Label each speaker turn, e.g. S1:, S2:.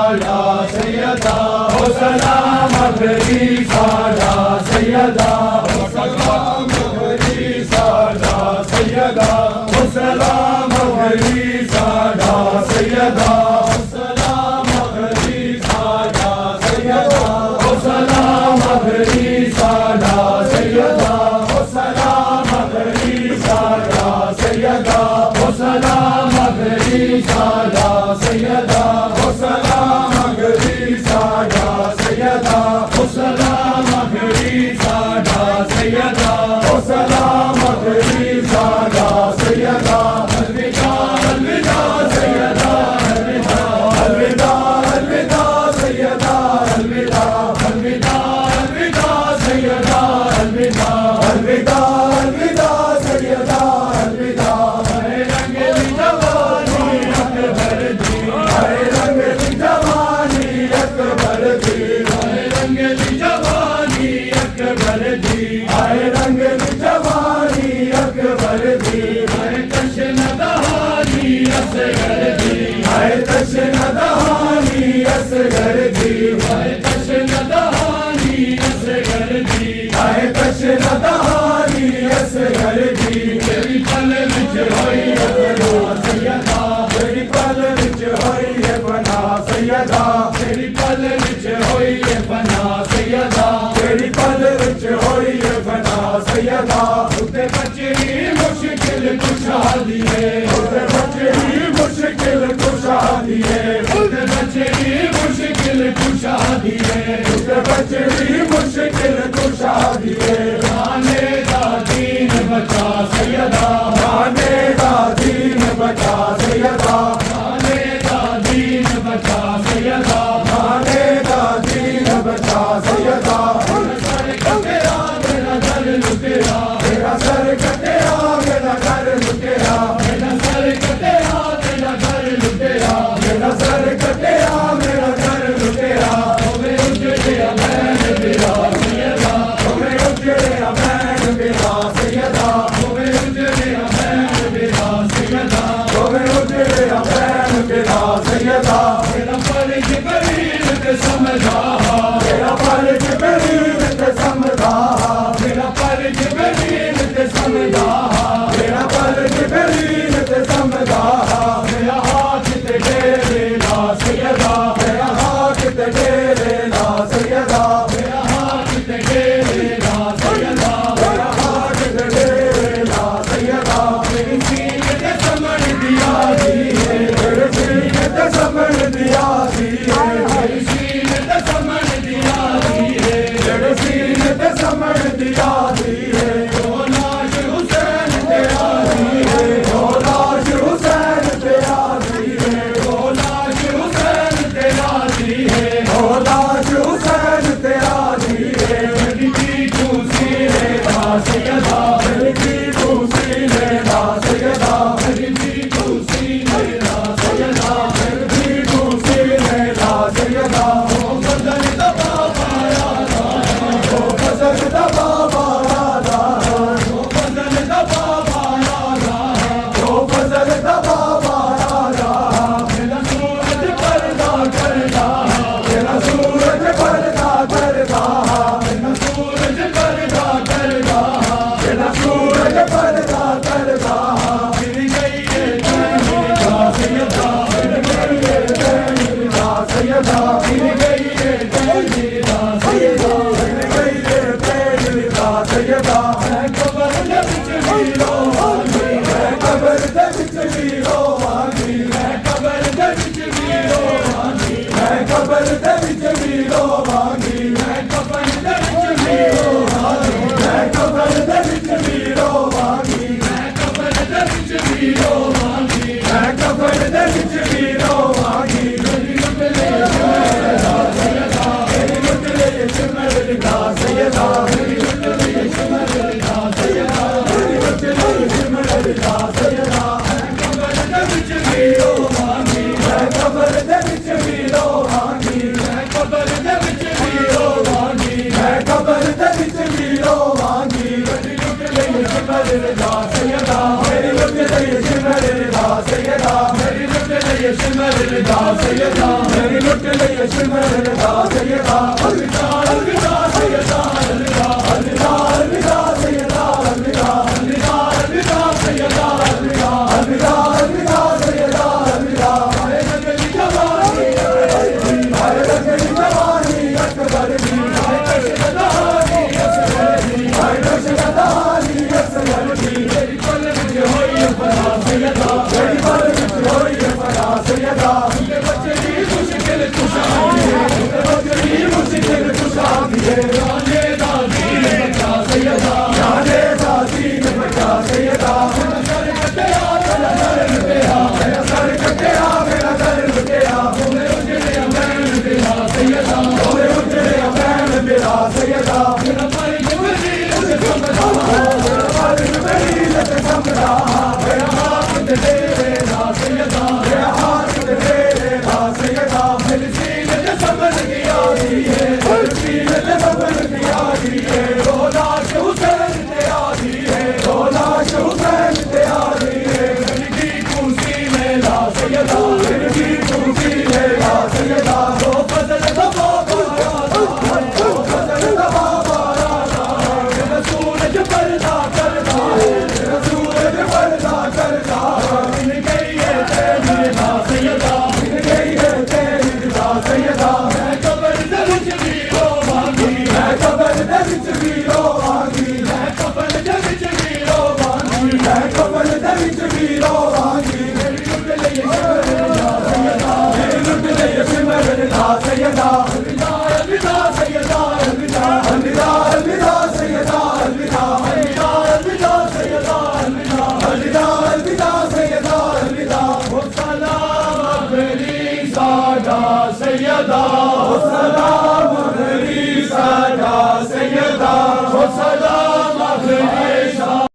S1: साला सैयदा हो सलाम आखिरी साला सैयदा हो सलाम आखिरी साला सैयदा हो सलाम आखिरी साला सैयदा हो सलाम आखिरी साला सैयदा हो सलाम आखिरी साला सैयदा हो सलाम आखिरी साला सैयदा हो सलाम आखिरी साला सैयदा हो सलाम आखिरी साला सैयदा हो सलाम आखिरी साला सैयदा हो सलाम आखिरी साला सैयदा अलविदा अलविदा सैयदा अलविदा अलविदा अलविदा सैयदा अलविदा अलविदा अलविदा सैयदा अलविदा अलविदा अलविदा सैयदा अलविदा हरे रंग जवानी अकबर दी हरे रंग जवानी अकबर दी हरे रंग जवानी अकबर दी हरे रंग जवानी अकबर दी हरे तशन दहानी असगर दी हरे तशन दहानी असगर दी हरे तशन दहानी असगर दी हरे तशन दहानी असगर दी तेरी पल विच होई अपना सैयदा तेरी पल विच होई अपना सैयदा तेरी पल विच होई अपना सैयदा तेरी पल विच होई अपना सैयदा उते बचनी मुश्किल खुशहाली है उते बचनी मुश्किल खुशहाली है उते बचनी मुश्किल खुशहाली है उते बचनी मुश्किल खुशहाली है माने दा दीन बचा सैयदा माने दा दीन बचा सैयदा माने दा दीन बचा सैयदा माने दा दीन बचा सैयदा मेरा घर लुटेरा मेरा सर कटेरा मेरा घर लुटेरा मेरा सर कटेरा मेरा घर लुटेरा मेरा सर कटेरा मेरा घर लुटेरा तुम्हें उजड़े अमैन मेरा सैयदा तुम्हें उजड़े अमैन मेरा सैयदा तुम्हें उजड़े अमैन मेरा सैयदा तुम्हें उजड़े अमैन मेरा सैयदा मेरा फर्ज बरीद ते समझा मेरा फर्ज बरीद ते समझा मेरा फर्ज बरीद ते समझा मेरा फर्ज बरीद ते समझा मेरा हाथ ते तेरे ला सैयदा मेरा हाथ ते तेरे ला सैयदा मेरा हाथ ते तेरे ला सैयदा मेरा हाथ ते तेरे ला सैयदा मेरी सीने ते समझ दिया दी है मेरे सीने ते समझ दिया दी है मेरी सीने ते समझ दिया दी है मेरे सीने ते समझ दिया दी है ओ लाश हुसैन तेरा दी है ओ लाश हुसैन तेरा दी है ओ लाश हुसैन तेरा दी है ओ लाश हुसैन तेरा दी है मेरी की खुशी रे ला सैयदा मेरी की खुशी रे ला सैयदा मेरी की खुशी रे ला सैयदा मेरी की खुशी रे ला सैयदा ओ फजल दबा पाया ओ फजल दबा पाया ओ फजल दबा पाया ओ फजल दबा पाया मेरा सूरज पर्दा करदा मेरा सूरज पर्दा करदा मेरा सूरज पर्दा करदा मेरा सूरज पर्दा करदा मेरी गई है तेरी ला सैयदा मेरी गई है तेरी ला सैयदा मेरी गई है तेरी ला सैयदा मेरी गई है तेरी ला सैयदा मैं कबर दे विच वीरो वांगी मैं कबर दे विच वीरो वांगी मैं कबर दे विच वीरो वांगी मैं कबर दे विच वीरो वांगी मैं कबर दे विच वीरो वांगी मैं कबर दे विच वीरो वांगी मैं कबर दे विच वीरो वांगी मैं कबर दे विच वीरो वांगी मेरी सैयदा मेरी लुट लिए सिमरन दा सैयदा अलविदा अलविदा सैयदा अलविदा अलविदा अलविदा सैयदा अलविदा अलविदा अलविदा सैयदा अलविदा अलविदा अलविदा सैयदा अलविदा हाय रंगली जवानी अकबर दी हाय कशगदानी असगर दी हाय कशगदानी असगर दी तेरी पल विच होई फना सैयदा तेरी पल विच होई फना सैयदा तुझे बच्चे दी मुश्किल कुशाई है तुझे बच्चे दी मुश्किल कुशाई है जाने दा दीन बचा सैयदा जाने दा दीन बचा सैयदा मेरा सर कटिया मेरा सर लुटिया मेरा सर कटिया मेरा सर लुटिया तुम्हें उजड़े अमैन तेरा सैयदा तुम्हें उजड़े अमैन तेरा सैयदा मेरा पर जुबली उसे समझा मेरा पर जुबली उसे समझा मेरा हाथ तेरे दा सैयदा मेरा हाथ तेरे दा सैयदा मेरी सीने ते सबर की आरी है मेरी सीने ते सबर की आरी है लाश हुसैन ते आरी है लाश हुसैन ते आरी है मेरी कुर्सी में ला सैयदा मेरी कुर्सी में ला सैयदा वो फजल दा बाबा वो फजल दा बाबा मेरा सूरज पर्दा करता है मेरा सूरज पर्दा करता इन गई है तेरी दा सैयदा इन गई है तेरी दा सैयदा मैं कब्र दे विच भी रोवांगी मैं कब्र दे विच भी रोवांगी मैं कब्र दे विच भी रोवांगी मैं कब्र दे विच भी रोवांगी मेरी लुट लिए सिमरन दा सैयदा मेरी लुट लिए सिमरन दा सैयदा अलविदा अलविदा सैयदा अलविदा अलविदा अलविदा सैयदा अलविदा अलविदा अलविदा सैयदा अलविदा अलविदा अलविदा सैयदा अलविदा वो सलाम अबली सादा सैयदा वो सलाम